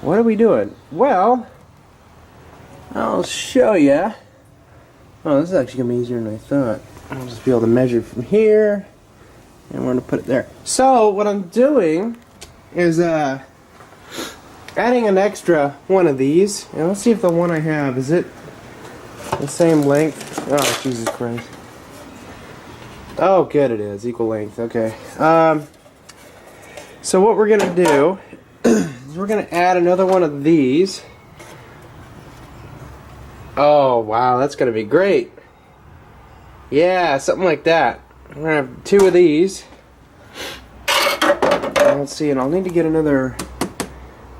what are we doing? Well, I'll show you. Oh, this is actually going to be easier than I thought. I'll just be able to measure from here, and we're going to put it there. So, what I'm doing is adding an extra one of these. And let's see if the one I have, is it the same length? Oh, Jesus Christ. Oh, good, it is. Equal length. Okay. So what we're going to do is we're going to add another one of these. Oh, wow, that's going to be great. Yeah, something like that. We're going to have two of these. And let's see, and I'll need to get another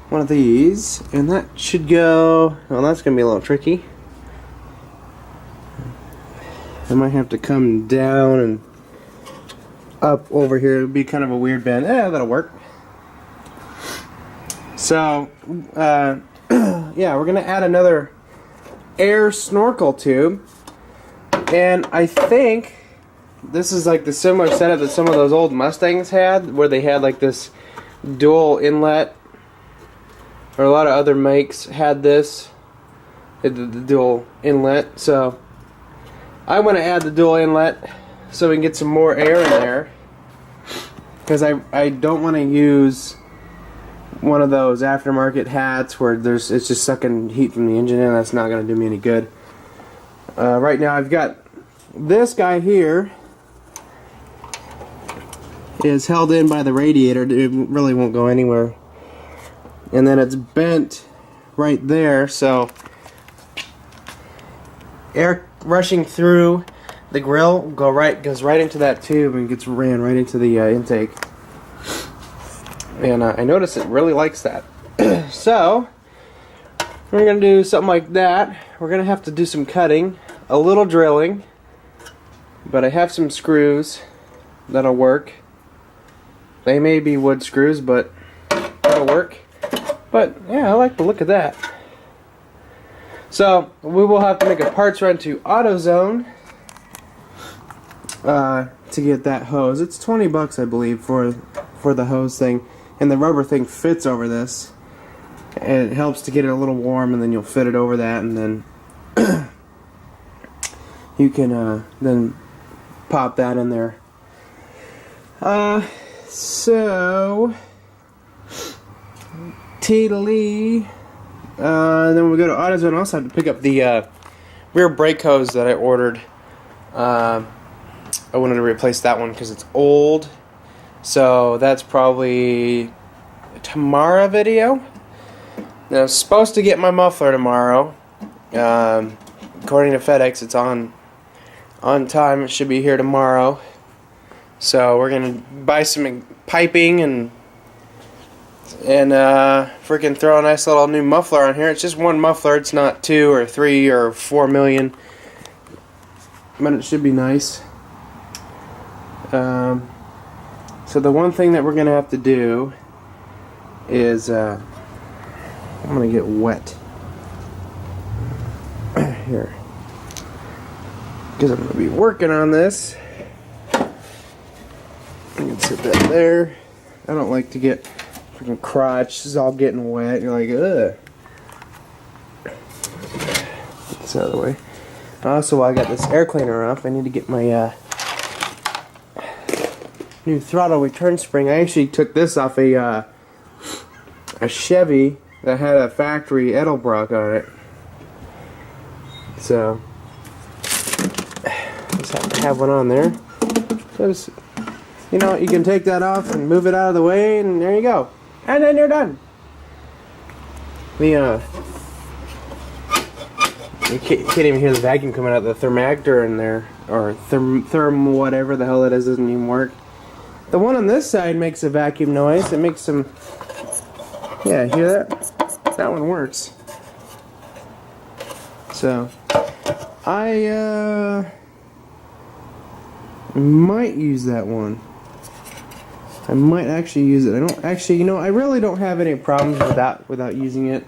one of these. And that should go... Well, that's going to be a little tricky. I might have to come down and up over here. It would be kind of a weird bend. Yeah, that'll work. So, yeah, we're going to add another air snorkel tube. And I think this is like the similar setup that some of those old Mustangs had, where they had like this dual inlet. Or a lot of other makes had this, the dual inlet. So I want to add the dual inlet so we can get some more air in there, because I don't want to use one of those aftermarket hats where it's just sucking heat from the engine in. That's not going to do me any good. Right now I've got this guy here is held in by the radiator. It really won't go anywhere, and then it's bent right there, so air rushing through the grill goes right into that tube and gets ran right into the intake. And I notice it really likes that. So we're going to do something like that. We're going to have to do some cutting, a little drilling, but I have some screws that'll work. They may be wood screws, but that'll work. But yeah, I like the look of that. So we will have to make a parts run to AutoZone to get that hose. It's 20 bucks, I believe, for the hose thing, and the rubber thing fits over this, and it helps to get it a little warm, and then you'll fit it over that, and then you can then pop that in there. So Lee. Then when we go to AutoZone, I also have to pick up the rear brake hose that I ordered. I wanted to replace that one because it's old. So that's probably a tomorrow video. Now, I'm supposed to get my muffler tomorrow. According to FedEx, it's on time. It should be here tomorrow. So we're going to buy some piping and freaking throw a nice little new muffler on here. It's just one muffler. It's not 2 or 3 or 4 million. But it should be nice. So the one thing that we're going to have to do is I'm going to get wet here, because I'm going to be working on this. I can sit that there. I don't like to get freaking crotch. This is all getting wet. You're like, ugh. Get this out of the way. Also, while I got this air cleaner off, I need to get my new throttle return spring. I actually took this off a Chevy that had a factory Edelbrock on it. So just have to have one on there. Just, you know, you can take that off and move it out of the way, and there you go. And then you're done. You can't even hear the vacuum coming out. The thermactor in there, or therm whatever the hell it is, doesn't even work. The one on this side makes a vacuum noise. It makes some... Yeah, hear that? That one works. So, I might use that one. I might actually use it. I don't actually, you know, I really don't have any problems without using it.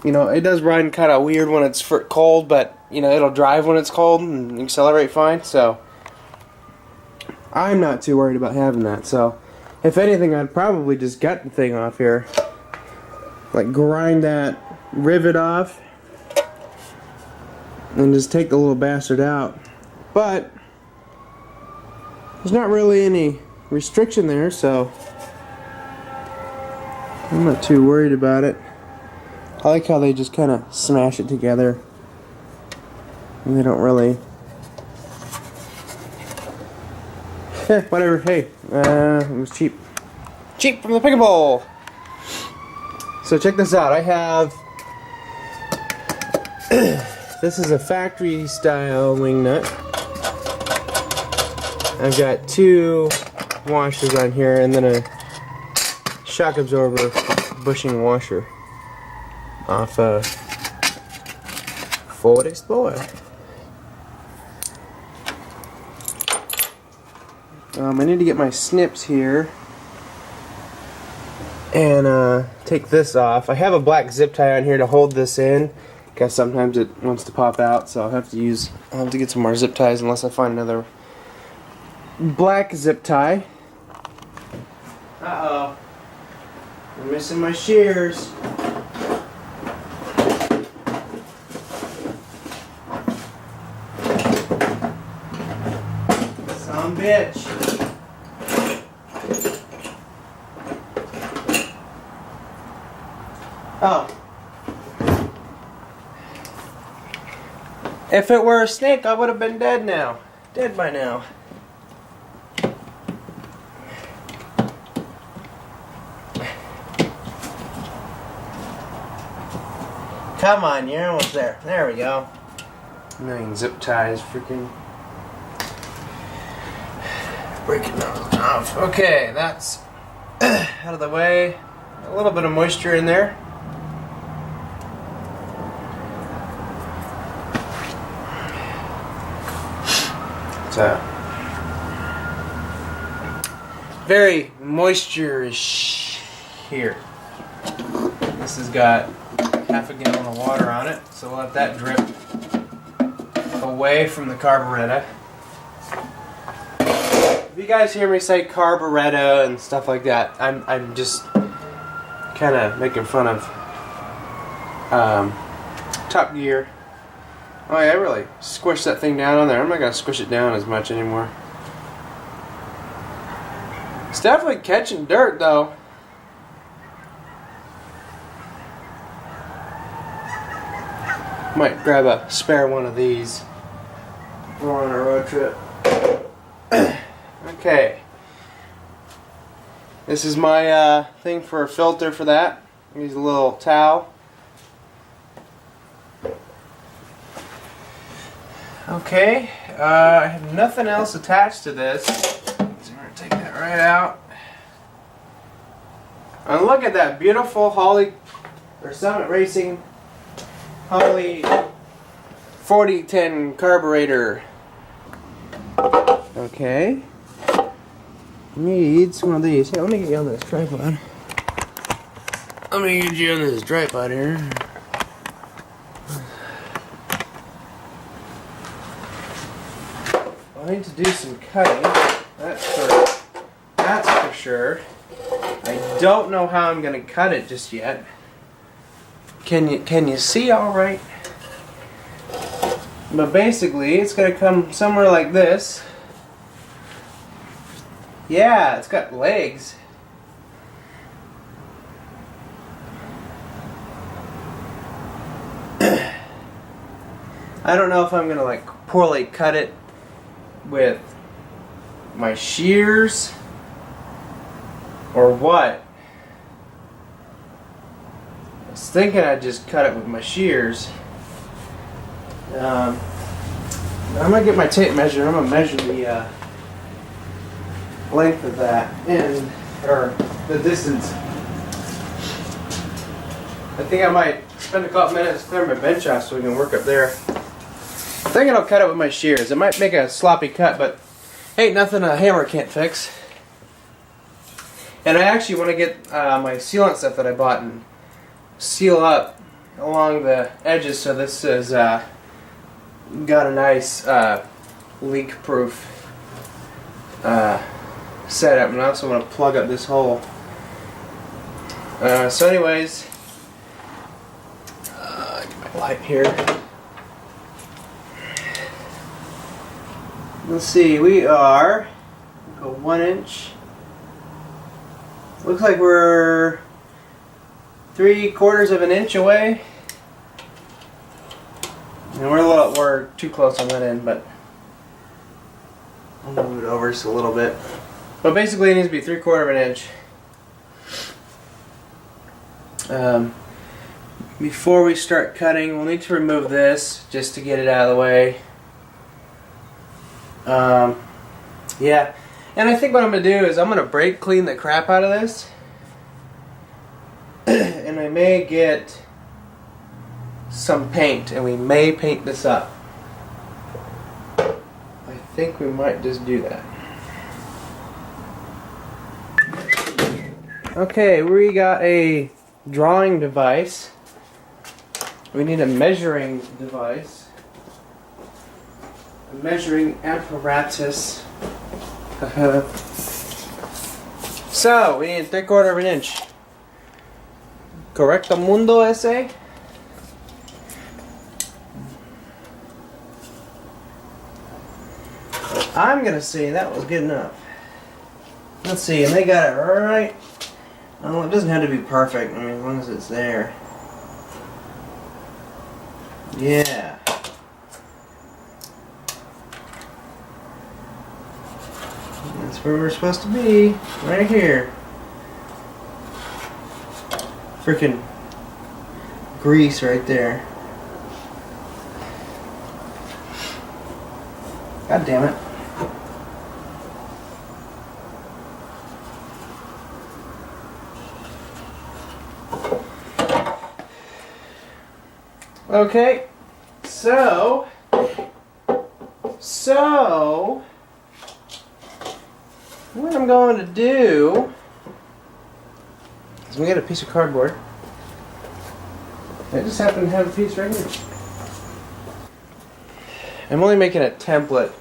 You know, it does run kind of weird when it's cold, but, you know, it'll drive when it's cold and accelerate fine, so I'm not too worried about having that. So, if anything, I'd probably just gut the thing off here like grind that rivet off and just take the little bastard out. But there's not really any restriction there, so I'm not too worried about it. I like how they just kind of smash it together and they don't really... whatever, hey, it was cheap. Cheap from the pick bowl. So check this out. I have this is a factory style wing nut. I've got 2 washers on here and then a shock absorber bushing washer off a Ford Explorer. I need to get my snips here and take this off. I have a black zip tie on here to hold this in because sometimes it wants to pop out, so I'll have to get some more zip ties unless I find another black zip tie. Uh-oh. I'm missing my shears. Some bitch. Oh. If it were a snake, I would have been dead now. Dead by now. Come on, you're almost there. There we go. A million zip ties, freaking breaking those off. Okay, that's out of the way. A little bit of moisture in there. So very moisture-ish here. This has got half a gallon of water on it, so we'll let that drip away from the carburetor. If you guys hear me say carburetor and stuff like that, I'm just kind of making fun of Top Gear. Oh yeah, I really squished that thing down on there. I'm not going to squish it down as much anymore. It's definitely catching dirt though. Might grab a spare one of these. We're on a road trip. Okay. This is my thing for a filter for that. Use a little towel. Okay, I have nothing else attached to this, so I'm going to take that right out. And look at that beautiful Summit Racing Holley 4010 carburetor. Okay, needs one of these. Here, let me get you on this tripod. Let me get you on this tripod here. I need to do some cutting. That's for sure. I don't know how I'm gonna cut it just yet. Can you see all right? But basically, it's gonna come somewhere like this. Yeah, it's got legs. I don't know if I'm gonna like poorly cut it with my shears or what. I was thinking I'd just cut it with my shears. I'm gonna get my tape measure. I'm gonna measure the length of that or the distance. I think I might spend a couple minutes clearing my bench off so we can work up there. I'm thinking I'll cut it with my shears. It might make a sloppy cut, but ain't nothing a hammer can't fix. And I actually want to get my sealant stuff that I bought and seal up along the edges so this is got a nice leak-proof setup. And I also want to plug up this hole. So anyways, pipe here. Let's see, we are go 1 inch. Looks like we're 3/4 of an inch away. And we're too close on that end, but I'll move it over just a little bit. But basically it needs to be 3/4 of an inch. Before we start cutting, we'll need to remove this just to get it out of the way. Yeah, and I think what I'm going to do is I'm going to brake clean the crap out of this. And I may get some paint, and we may paint this up. I think we might just do that. Okay, we got a drawing device. We need a measuring device. A measuring apparatus. So, we need 3/4 of an inch. Correcto mundo ese? I'm gonna say that was good enough. Let's see, and they got it right. Well, it doesn't have to be perfect, I mean, as long as it's there. Yeah. That's where we're supposed to be, right here. Freaking grease right there. God damn it. Okay, so what I'm going to do is we get a piece of cardboard. I just happen to have a piece right here. I'm only making a template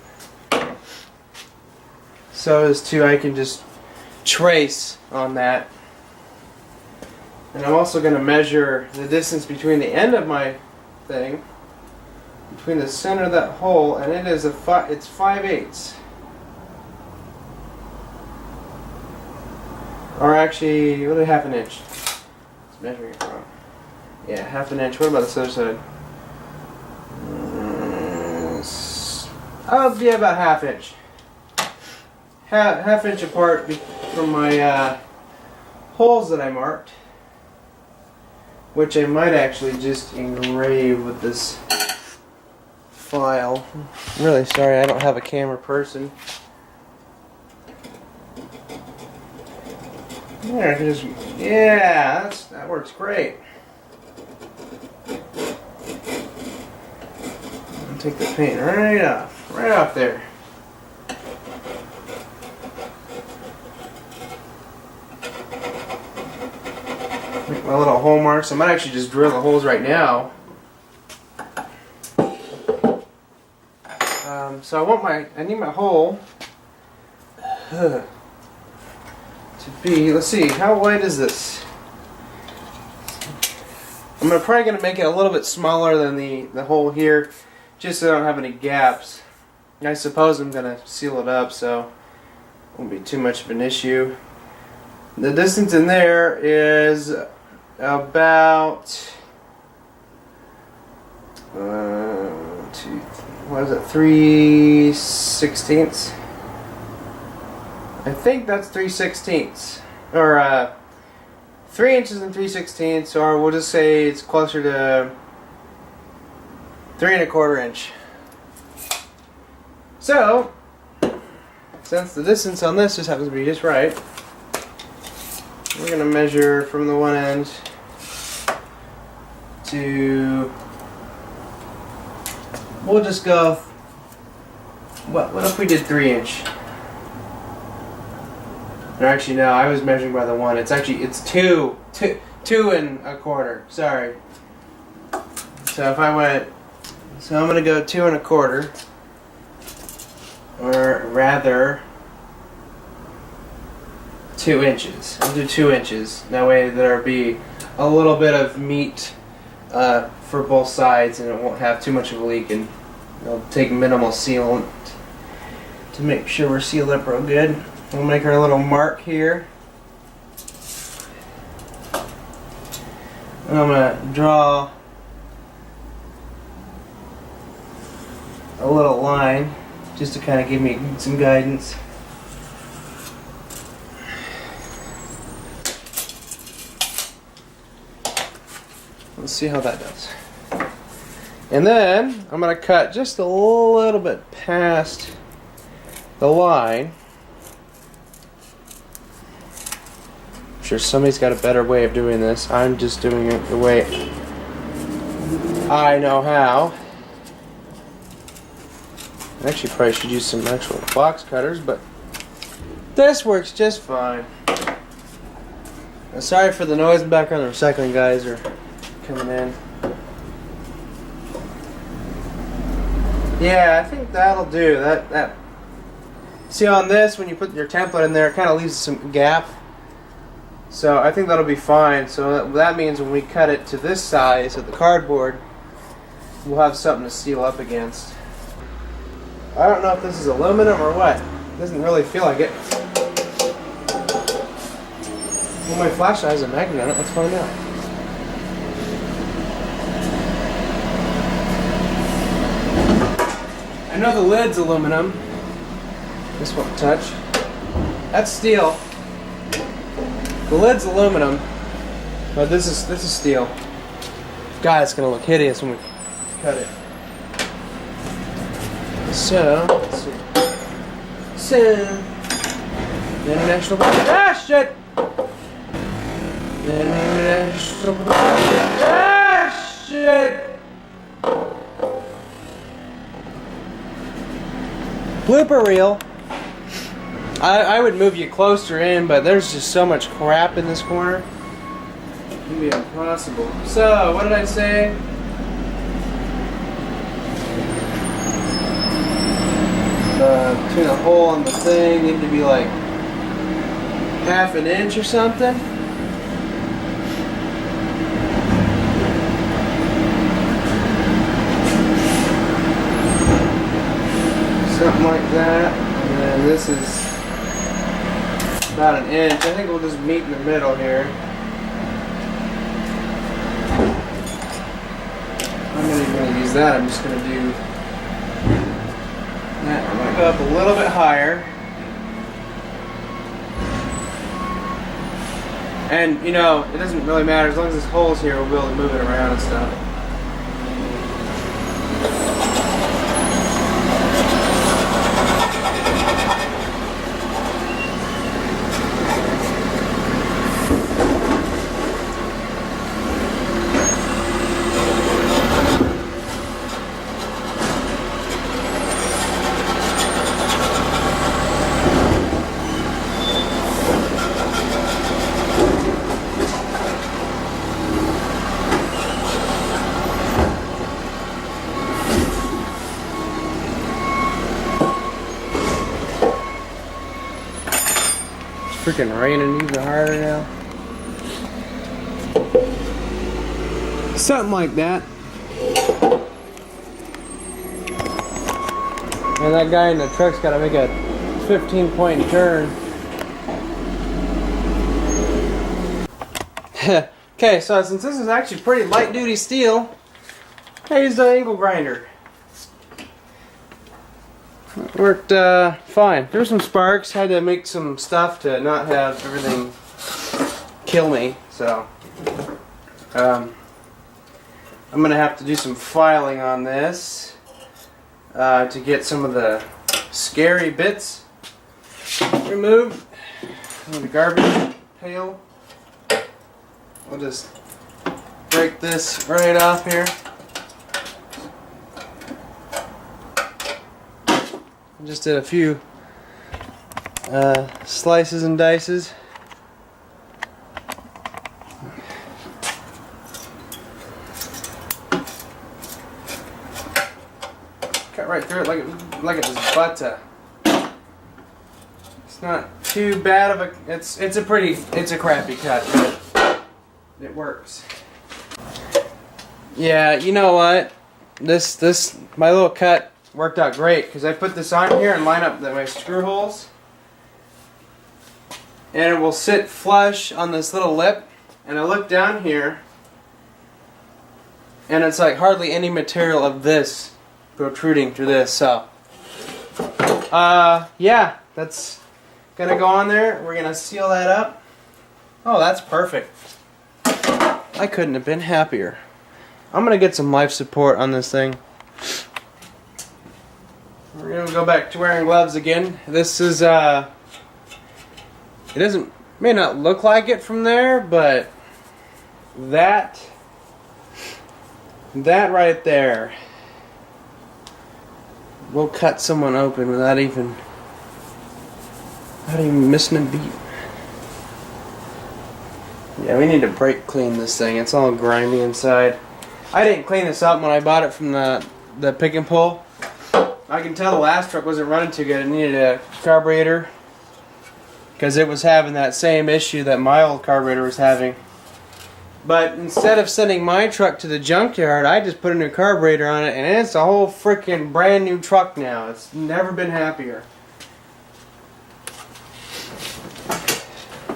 so as to I can just trace on that. And I'm also going to measure the distance between the end of my thing, between the center of that hole, and it is it's 5/8. Or actually, what is 1/2 inch? It's measuring it wrong. Yeah, 1/2 inch. What about this other side? Oh, yeah, about 1/2 inch. Half inch apart from my holes that I marked, which I might actually just engrave with this file. I'm really sorry I don't have a camera person. There, I can just, yeah, that works great. I'll take the paint right off there. Make my little hole marks. I might actually just drill the holes right now. So I need my hole to be, let's see, how wide is this? I'm probably going to make it a little bit smaller than the hole here, just so I don't have any gaps. I suppose I'm going to seal it up so it won't be too much of an issue. The distance in there is about 3/16. I think that's 3/16, or 3 inches and 3/16, or we'll just say it's closer to 3 1/4 inch. So, since the distance on this just happens to be just right, we're going to measure from the one end to, we'll just go, what if we did 3 inch? Or actually no, I was measuring by the one. It's 2 1/4. Sorry. So if I went, so I'm gonna go 2 1/4, or rather 2 inches. I'll do 2 inches. That way there'll be a little bit of meat for both sides, and it won't have too much of a leak, and it'll take minimal sealant to make sure we're sealed up real good. We'll make our little mark here. And I'm going to draw a little line just to kind of give me some guidance. Let's see how that does. And then I'm going to cut just a little bit past the line. I'm sure somebody's got a better way of doing this. I'm just doing it the way I know how. I actually probably should use some actual box cutters, but this works just fine. Sorry for the noise in the background. The recycling guys are coming in. Yeah, I think that'll do. That. See, on this, when you put your template in there, it kind of leaves some gap. So I think that'll be fine. So that means when we cut it to this size of the cardboard, we'll have something to seal up against. I don't know if this is aluminum or what. It doesn't really feel like it. Well, my flashlight has a magnet on it. Let's find out. I know the lid's aluminum. This won't touch. That's steel. The lid's aluminum, but this is steel. God, it's gonna look hideous when we cut it. So, let's see. So, the International shit! The International shit! Blooper reel. I would move you closer in, but there's just so much crap in this corner. It can be impossible. So, what did I say? Between a hole and the thing need to be like half an inch or something. Something like that. And then this is about an inch. I think we'll just meet in the middle here. I'm not even going to use that. I'm just going to do that. I'm going to go up a little bit higher. And, you know, it doesn't really matter. As long as this hole's here, we'll be able to move it around and stuff. Freaking raining even harder now. Something like that. And that guy in the truck's got to make a 15-point turn. Okay, so since this is actually pretty light-duty steel, I used an angle grinder. It worked fine. There were some sparks. Had to make some stuff to not have everything kill me. So I'm gonna have to do some filing on this to get some of the scary bits removed. The garbage pail. We'll just break this right off here. Just did a few slices and dices. Cut right through it like it was butter. It's not too bad of a. It's a crappy cut, but it works. Yeah, you know what? My little cut worked out great because I put this on here and line up my screw holes. And it will sit flush on this little lip. And I look down here and it's like hardly any material of this protruding through this. So, yeah, that's gonna go on there. We're gonna seal that up. Oh, that's perfect. I couldn't have been happier. I'm gonna get some life support on this thing. We're gonna go back to wearing gloves again. This is it may not look like it from there, but that right there will cut someone open without even missing a beat. Yeah, we need to brake clean this thing. It's all grimy inside. I didn't clean this up when I bought it from the pick and pull. I can tell the last truck wasn't running too good. It needed a carburetor because it was having that same issue that my old carburetor was having. But instead of sending my truck to the junkyard, I just put a new carburetor on it, and it's a whole freaking brand new truck now. It's never been happier.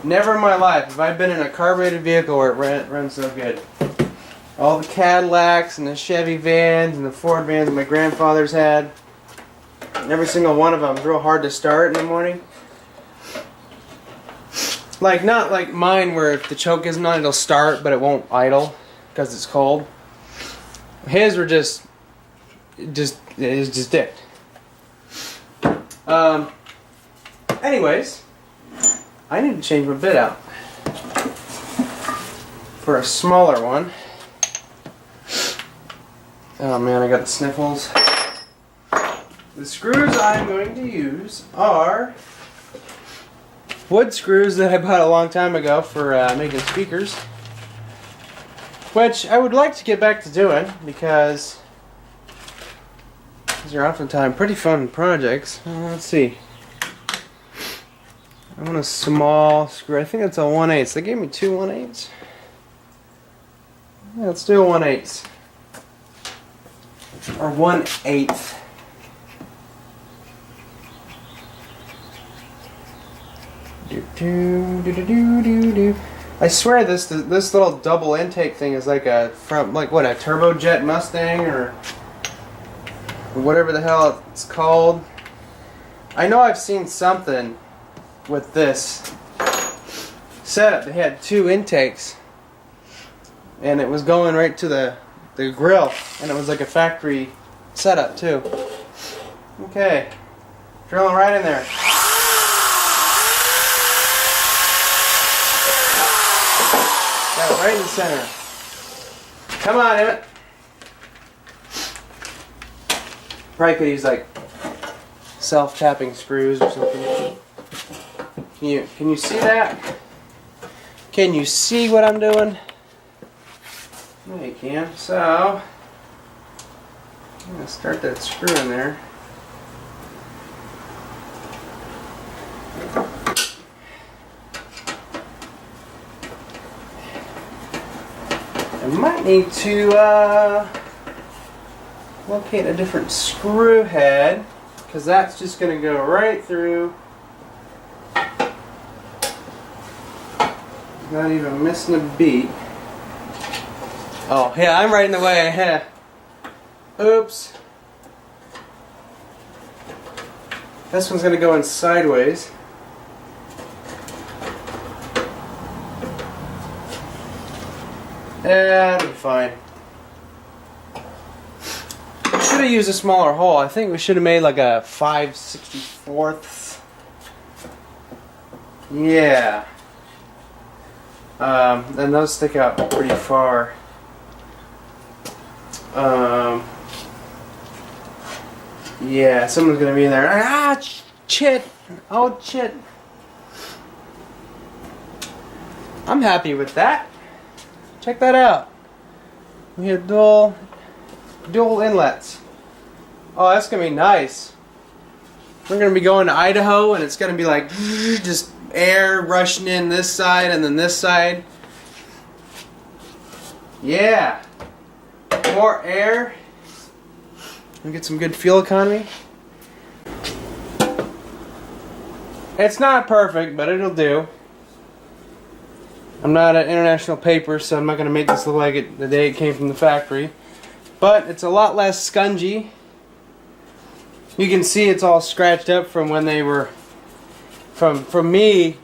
Never in my life have I been in a carbureted vehicle where it runs so good. All the Cadillacs and the Chevy vans and the Ford vans my grandfather's had. Every single one of them is real hard to start in the morning. Like, not like mine where if the choke isn't on, it'll start, but it won't idle because it's cold. His were just dipped. Anyways, I need to change my bit out for a smaller one. Oh man, I got the sniffles. The screws I'm going to use are wood screws that I bought a long time ago for making speakers, which I would like to get back to doing because these are oftentimes pretty fun projects. Let's see. I want a small screw. I think it's a 1/8. They gave me two 1/8s. Yeah, let's do a 1/8. Or 1/8. I swear this little double intake thing is like a turbojet Mustang or whatever the hell it's called. I know I've seen something with this setup. They had two intakes and it was going right to the grill, and it was like a factory setup too. Okay, drilling right in there. Got it right in the center. Come on, Emmett. Probably could use like self-tapping screws or something. Can you see that? Can you see what I'm doing? Yeah, you can. So I'm gonna start that screw in there. I might need to locate a different screw head, because that's just going to go right through, not even missing a beat. Oh yeah, I'm right in the way. Oops. This one's going to go in sideways. That'll be fine. Should have used a smaller hole. I think we should have made like a 5/64. Yeah. And those stick out pretty far. Yeah, someone's gonna be in there. Ah, shit! Oh, shit! I'm happy with that. Check that out. We have dual inlets. Oh, that's gonna be nice. We're gonna be going to Idaho, and it's gonna be like just air rushing in this side and then this side. Yeah. more air and get some good fuel economy. It's not perfect, but it'll do. I'm not an international paper, so I'm not going to make this look like it the day it came from the factory. But it's a lot less scungy. You can see it's all scratched up from when they were, from me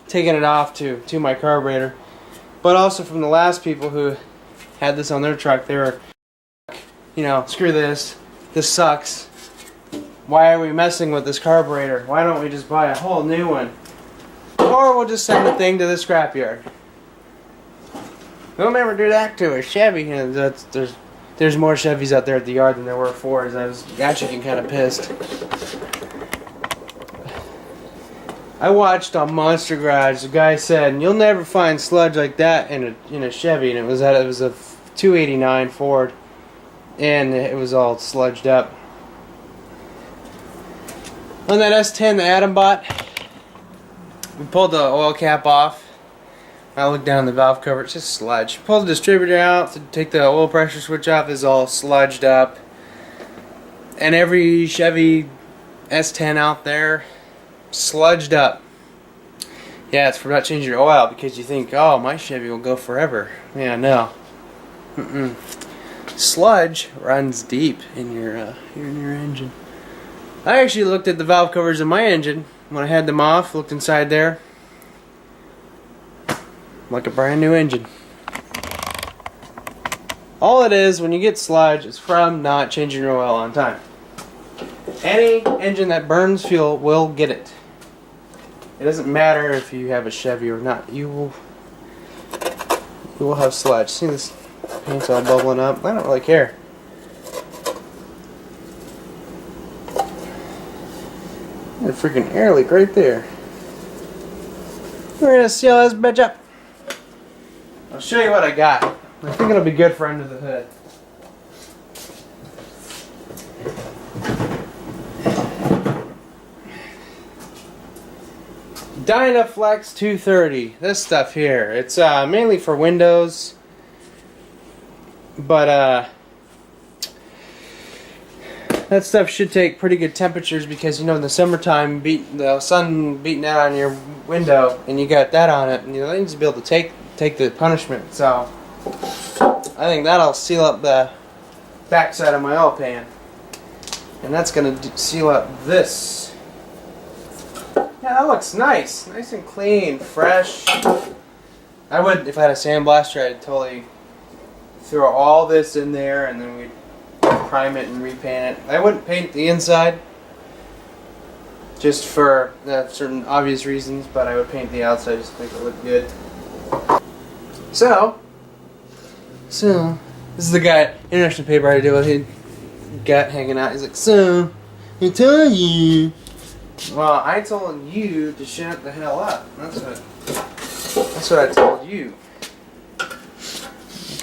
taking it off to my carburetor. But also from the last people who had this on their truck. They were, you know, screw this. This sucks. Why are we messing with this carburetor? Why don't we just buy a whole new one? Or we'll just send the thing to the scrapyard. We'll never do that to a Chevy. You know, there's more Chevys out there at the yard than there were Fords. I was actually getting kind of pissed. I watched on Monster Garage. The guy said, "You'll never find sludge like that in a Chevy," and it was a 289 Ford, and it was all sludged up. On that S10 that Adam bought, we pulled the oil cap off. I looked down the valve cover, it's just sludge. Pulled the distributor out to take the oil pressure switch off, it's all sludged up. And every Chevy S10 out there, sludged up. Yeah, it's for not changing your oil because you think, oh, my Chevy will go forever. Yeah, no. Sludge runs deep in your engine. I actually looked at the valve covers in my engine when I had them off, looked inside there. Like a brand new engine. All it is when you get sludge is from not changing your oil on time. Any engine that burns fuel will get it. It doesn't matter if you have a Chevy or not. You will have sludge. See this paint's all bubbling up? I don't really care. A freaking air leak right there. We're gonna seal this bitch up. I'll show you what I got. I think it'll be good for under the hood. Dynaflex 230. This stuff here. It's mainly for windows, but that stuff should take pretty good temperatures because, you know, in the summertime, the sun beating out on your window, and you got that on it, and you need to be able to take the punishment. So I think that'll seal up the backside of my oil pan, and that's going to seal up this. Yeah, that looks nice and clean, fresh. I would, if I had a sandblaster, I'd totally throw all this in there, and then we'd prime it and repaint it. I wouldn't paint the inside just for certain obvious reasons, but I would paint the outside just to make it look good. So this is the guy, international paper I deal with. He got hanging out. He's like, "So, I tell you." Well, I told you to shut the hell up. That's what I told you.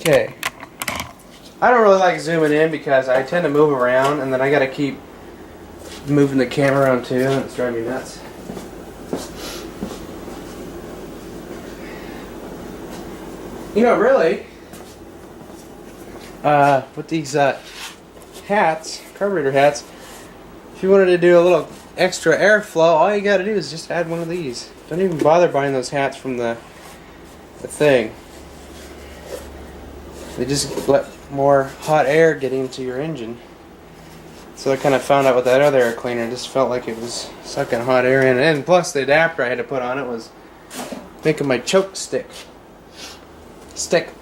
Okay. I don't really like zooming in because I tend to move around, and then I gotta keep moving the camera around too, and it's driving me nuts. You know, really, with these hats, carburetor hats, if you wanted to do a little extra airflow, all you gotta do is just add one of these. Don't even bother buying those hats from the thing. They just let more hot air get into your engine. So I kind of found out with that other air cleaner, it just felt like it was sucking hot air in. And plus the adapter I had to put on it was making my choke stick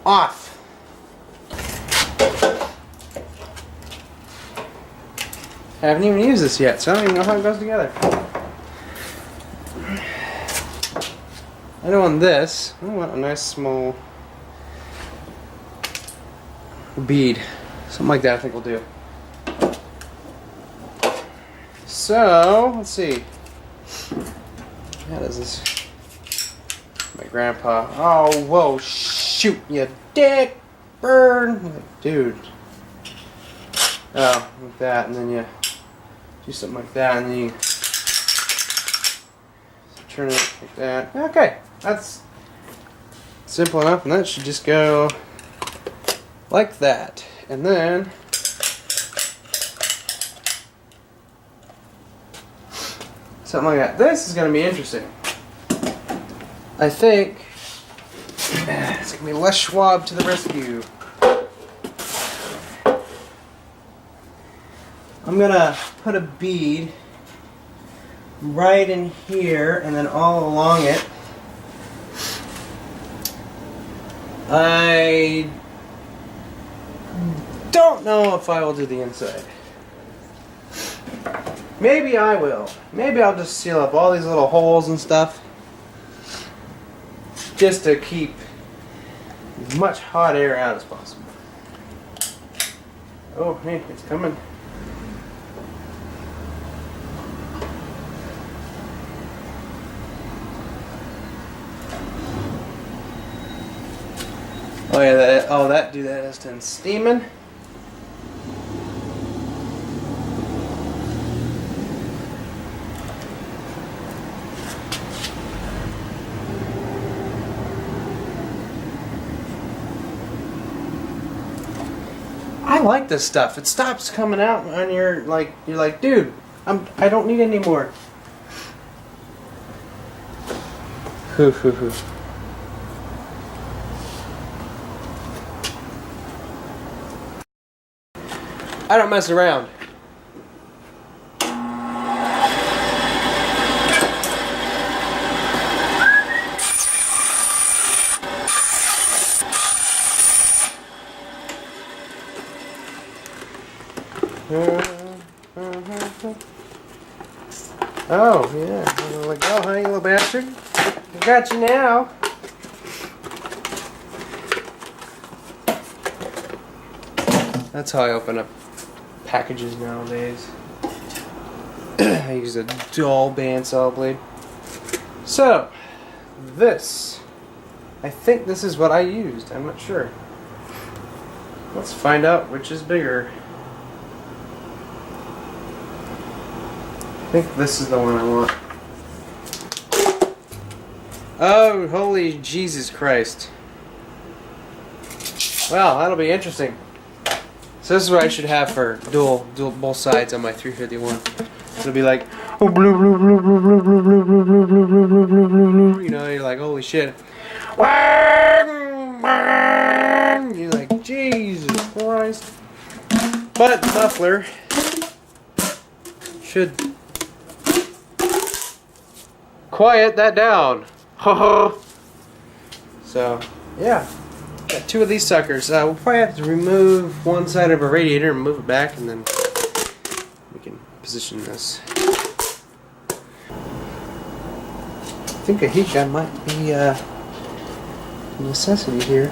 off. I haven't even used this yet, so I don't even know how it goes together. I know on this, I want a nice small bead. Something like that I think will do. So, let's see. How does this? My grandpa. Oh, whoa, shoot, you dick! Burn! Dude. Oh, like that, and then you do something like that, and then you turn it like that. Okay, that's simple enough, and that should just go like that. And then something like that. This is going to be interesting. I think it's going to be Les Schwab to the rescue. I'm going to put a bead right in here and then all along it. I don't know if I will do the inside. Maybe I will. Maybe I'll just seal up all these little holes and stuff just to keep as much hot air out as possible. Oh, hey, it's coming. Oh yeah, that has been steaming. I like this stuff. It stops coming out when you're like, dude, I don't need any more. I don't mess around. Oh, yeah. I'm like, oh, honey, little bastard. I got you now. That's how I open up packages nowadays. I use a dull bandsaw blade. So, this. I think this is what I used. I'm not sure. Let's find out which is bigger. I think this is the one I want. Oh, holy Jesus Christ. Well, that'll be interesting. So this is what I should have for dual both sides on my 351. It'll be like, you know, you're like, holy shit. You're like, Jesus Christ. But the muffler should quiet that down. So, yeah. Got two of these suckers. We'll probably have to remove one side of a radiator and move it back, and then we can position this. I think a heat gun might be a necessity here.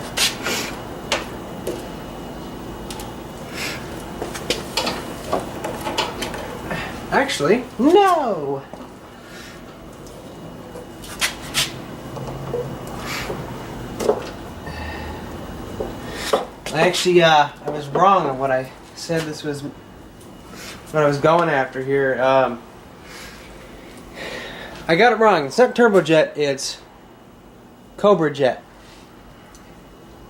Actually, no! Actually, I was wrong on what I said this was, what I was going after here. I got it wrong. It's not turbojet, it's Cobra Jet.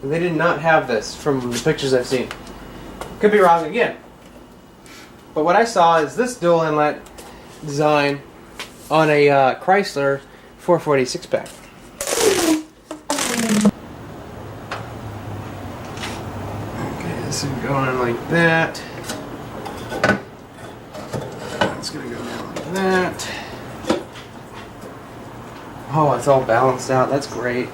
And they did not have this from the pictures I've seen. Could be wrong again. But what I saw is this dual inlet design on a Chrysler 440 6-pack. This is going like that. It's going to go down like that. Oh, it's all balanced out. That's great.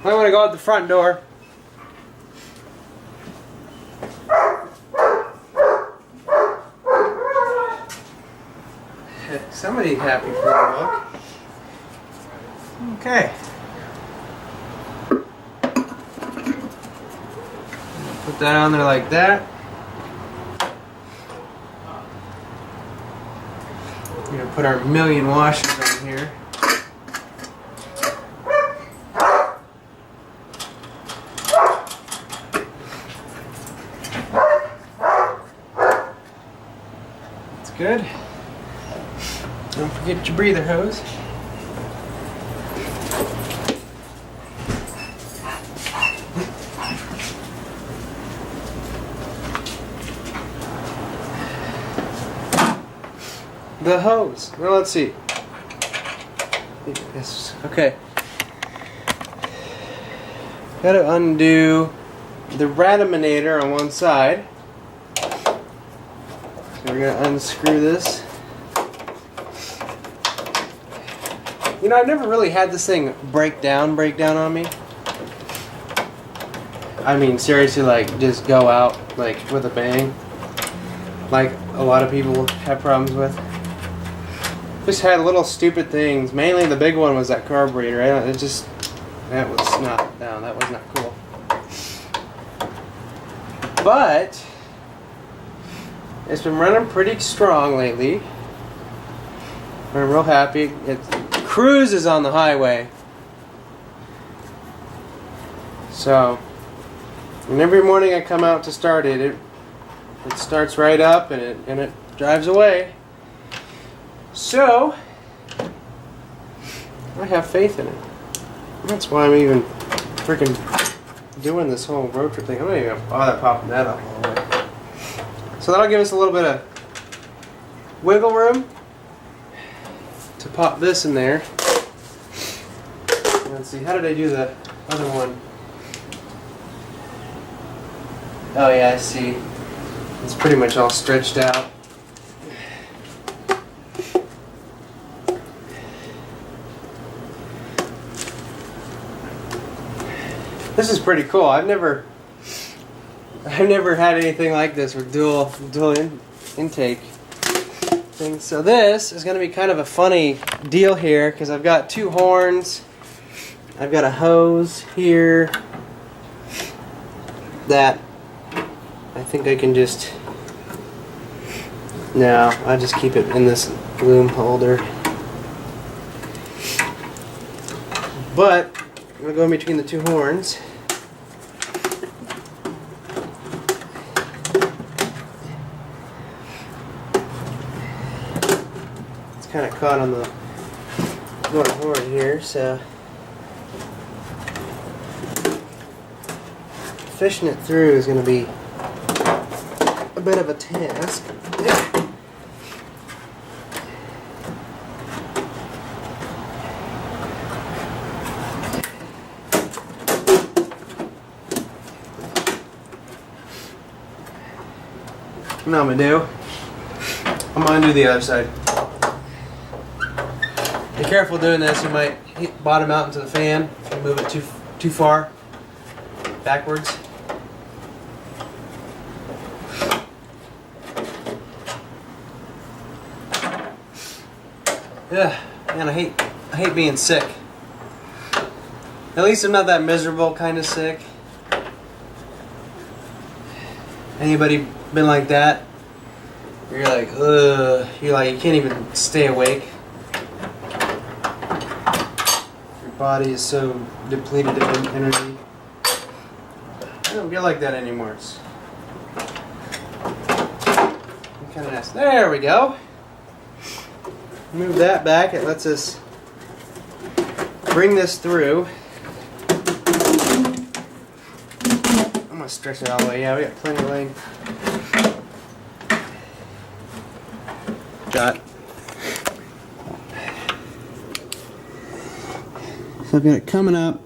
I want to go out the front door. Somebody happy for a look. Okay. Put that on there like that. put our million washers on here. That's good. Don't forget your breather hose. The hose. Well, let's see. Yes. Okay. Got to undo the radiminator on one side. So we're gonna unscrew this. You know, I've never really had this thing break down on me. I mean, seriously, like just go out like with a bang, like a lot of people have problems with. Just had little stupid things. Mainly the big one was that carburetor. That was not down. That was not cool. But it's been running pretty strong lately. I'm real happy. It cruises on the highway. So, and every morning I come out to start it, it starts right up and it drives away. So, I have faith in it. That's why I'm even freaking doing this whole road trip thing. I'm not even gonna bother popping that up all the way. So that'll give us a little bit of wiggle room to pop this in there. Let's see, how did I do the other one? Oh yeah, I see. It's pretty much all stretched out. This is pretty cool. I've never had anything like this with dual intake things. So this is going to be kind of a funny deal here because I've got two horns. I've got a hose here that I think I can just. No, I'll just keep it in this loom holder. But I'm going to go in between the two horns. It's kind of caught on the one horn here, so fishing it through is going to be a bit of a task. What I'm gonna do, I'm gonna undo the other side. Be careful doing this, you might bottom out into the fan if you move it too far backwards. Yeah, man, I hate being sick. At least I'm not that miserable kind of sick. Anybody been like that? You're like, ugh. You're like, you can't even stay awake. Your body is so depleted of energy. I don't feel like that anymore. It's kind of nice. There we go. Move that back. It lets us bring this through. I'm gonna stretch it all the way. Yeah, we got plenty of leg. Got. So I've got it coming up,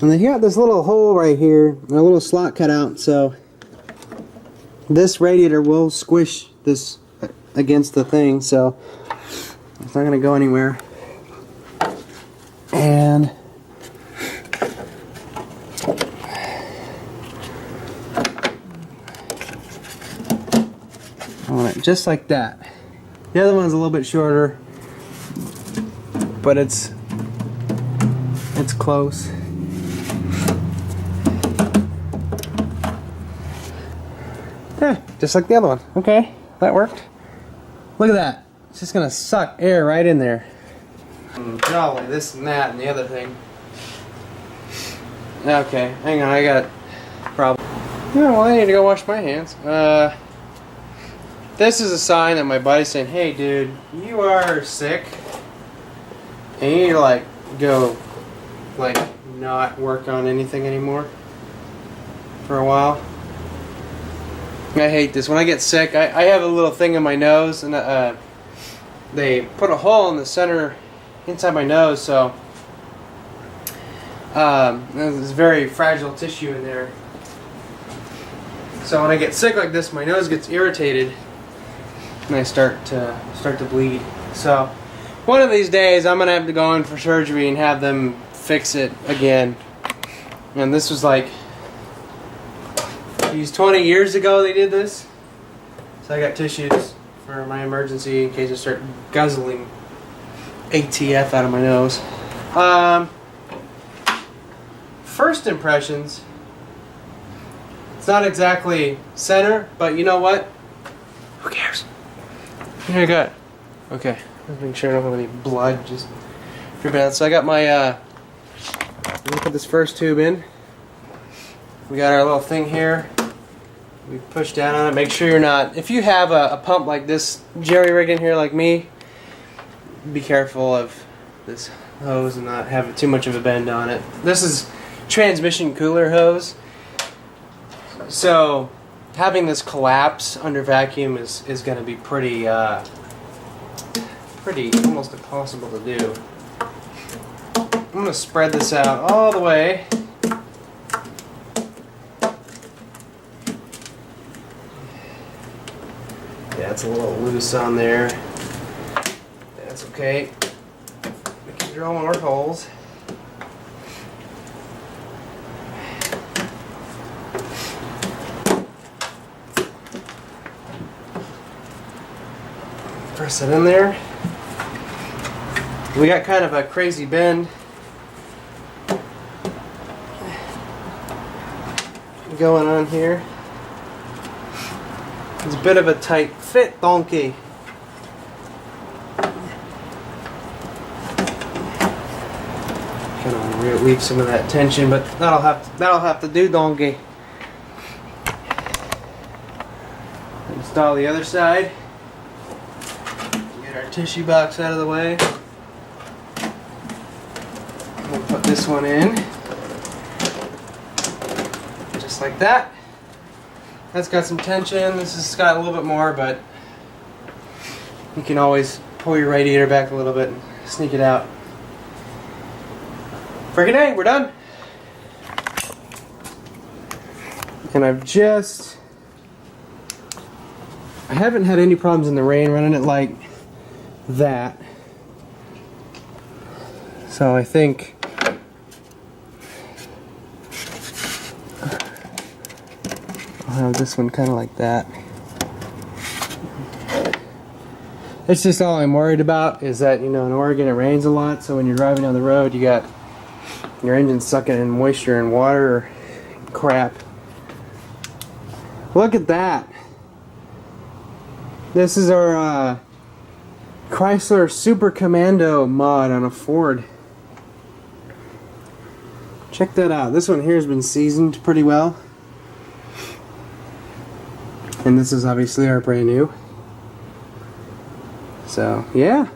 and then you got this little hole right here, and a little slot cut out. So this radiator will squish this against the thing, so it's not gonna go anywhere. And I want it just like that. The other one's a little bit shorter, but it's close. Yeah, just like the other one. Okay, that worked. Look at that. It's just gonna suck air right in there. Jolly, this and that and the other thing. Okay, hang on, I got a problem. Yeah, well, I need to go wash my hands. This is a sign that my buddy's saying, hey dude, you are sick. And you need to like go like not work on anything anymore for a while. I hate this. When I get sick, I have a little thing in my nose, and they put a hole in the center inside my nose, so there's very fragile tissue in there. So when I get sick like this, my nose gets irritated, and I start to bleed. So one of these days, I'm gonna have to go in for surgery and have them fix it again. And this was like, geez, 20 years ago they did this. So I got tissues for my emergency in case I start guzzling ATF out of my nose. First impressions, it's not exactly center, but you know what? Who cares? Here I got. Okay, let's make sure I don't have any blood just dripping out. So I got my, let me put this first tube in. We got our little thing here. We push down on it. Make sure you're not, if you have a pump like this, jerry rig in here like me, be careful of this hose and not have too much of a bend on it. This is transmission cooler hose. So having this collapse under vacuum is going to be pretty almost impossible to do. I'm going to spread this out all the way. Yeah, it's a little loose on there. That's okay. We can drill more holes. Press it in there. We got kind of a crazy bend going on here. It's a bit of a tight fit, donkey. Kind of relieve some of that tension, but that'll have to do, donkey. Install the other side. Get our tissue box out of the way. We'll put this one in, just like that. That's got some tension. This has got a little bit more, but you can always pull your radiator back a little bit and sneak it out. Freaking A, we're done. And I haven't had any problems in the rain running it like that. So I think I'll have this one kind of like that. It's just all I'm worried about is that, you know, in Oregon it rains a lot, so when you're driving down the road you got your engine sucking in moisture and water or crap. Look at that. This is our Chrysler Super Commando mod on a Ford. Check that out. This one here has been seasoned pretty well. And this is obviously our brand new. So, yeah.